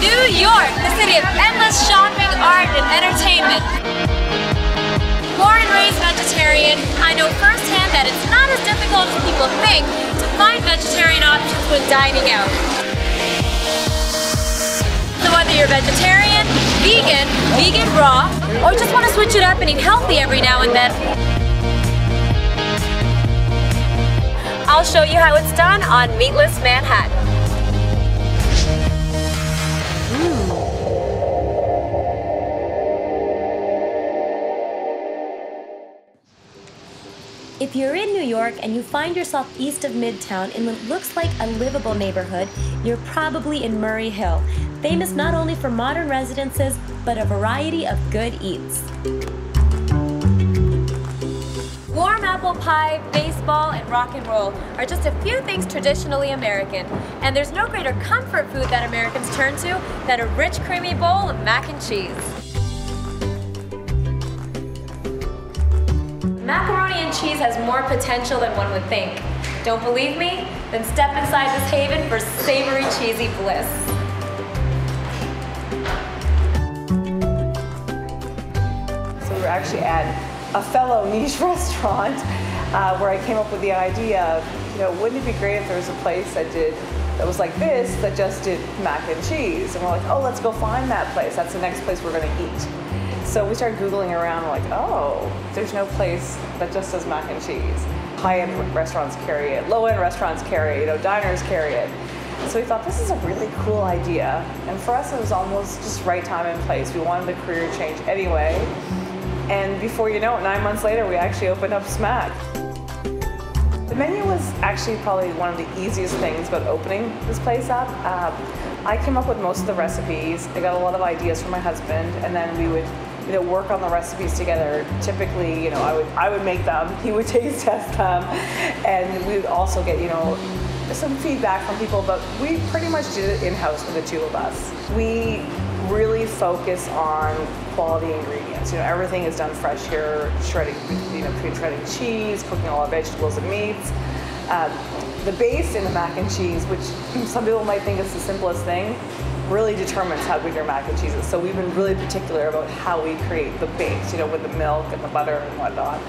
New York, the city of endless shopping, art, and entertainment. Born and raised vegetarian, I know firsthand that it's not as difficult as people think to find vegetarian options when dining out. So whether you're vegetarian, vegan raw, or just want to switch it up and eat healthy every now and then, I'll show you how it's done on Meatless Manhattan. If you're in New York and you find yourself east of Midtown in what looks like a livable neighborhood, you're probably in Murray Hill, famous not only for modern residences, but a variety of good eats. Warm apple pie, baseball, and rock and roll are just a few things traditionally American, and there's no greater comfort food that Americans turn to than a rich, creamy bowl of mac and cheese. Macaroni and cheese has more potential than one would think. Don't believe me? Then step inside this haven for savory, cheesy bliss. So we were actually at a fellow niche restaurant where I came up with the idea of, wouldn't it be great if there was a place that was like this, that just did mac and cheese? And we're like, oh, let's go find that place. That's the next place we're going to eat. So we started Googling around, we're like, oh, there's no place that just does mac and cheese. High-end restaurants carry it, low-end restaurants carry it, diners carry it. So we thought, this is a really cool idea. And for us, it was almost just right time and place. We wanted a career change anyway. And before you know it, 9 months later, we actually opened up Smack. The menu was actually probably one of the easiest things about opening this place up. I came up with most of the recipes. I got a lot of ideas from my husband, and then we would work on the recipes together. Typically, I would make them, he would taste test them, and we would also get, some feedback from people, but we pretty much did it in-house with the two of us. We really focus on quality ingredients. Everything is done fresh here, shredding, pre-shredding cheese, cooking all our vegetables and meats. The base in the mac and cheese, which some people might think is the simplest thing, really determines how good your mac and cheese is. So we've been really particular about how we create the base, with the milk and the butter and whatnot.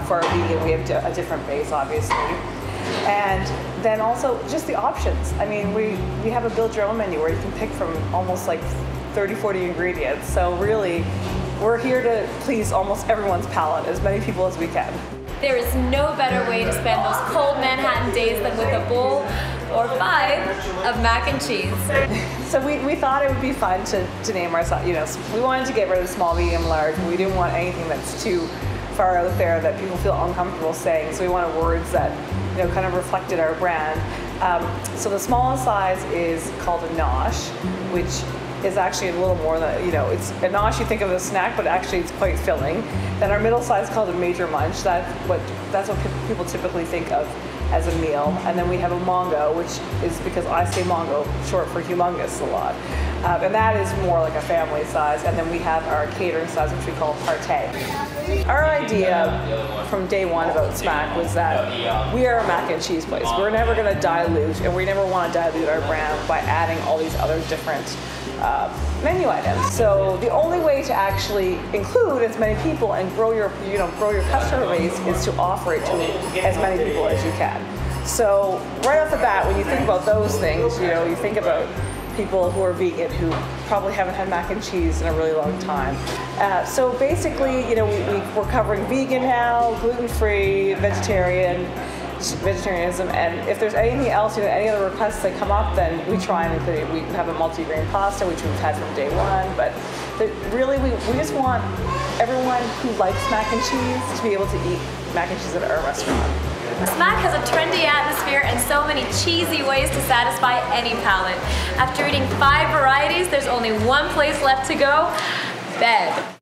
For our vegan, we have a different base, obviously. And then also just the options. I mean, we have a build your own menu where you can pick from almost like 30, 40 ingredients. So really, we're here to please almost everyone's palate, as many people as we can. There is no better way to spend those cold Manhattan days than with a bowl or 5 of mac and cheese. So we thought it would be fun to name ourselves, we wanted to get rid of small, medium, large, but we didn't want anything that's too far out there that people feel uncomfortable saying. So we wanted words that, kind of reflected our brand. So the smallest size is called a nosh, which is actually a little more than, it's a nosh, you think of as a snack, but actually it's quite filling. Then our middle size is called a major munch. That's what people typically think of as a meal. And then we have a mongo, which is because I say mongo, short for humongous, a lot. And that is more like a family size. And then we have our catering size, which we call partay. Our idea from day one about Smack was that we are a mac and cheese place. We're never going to dilute, and we never want to dilute our brand by adding all these other different menu items. So the only way to actually include as many people and grow your customer base is to offer it to as many people as you can. So right off the bat, when you think about those things, you think about people who are vegan who probably haven't had mac and cheese in a really long time. So basically, we're covering vegan now, gluten-free, vegetarianism, and if there's anything else, any other requests that come up, then we try and include it. We have a multi-grain pasta, which we've had from day one, but really we just want everyone who likes mac and cheese to be able to eat mac and cheese at our restaurant. Smack has a trendy atmosphere and so many cheesy ways to satisfy any palate. After eating 5 varieties, there's only one place left to go: bed.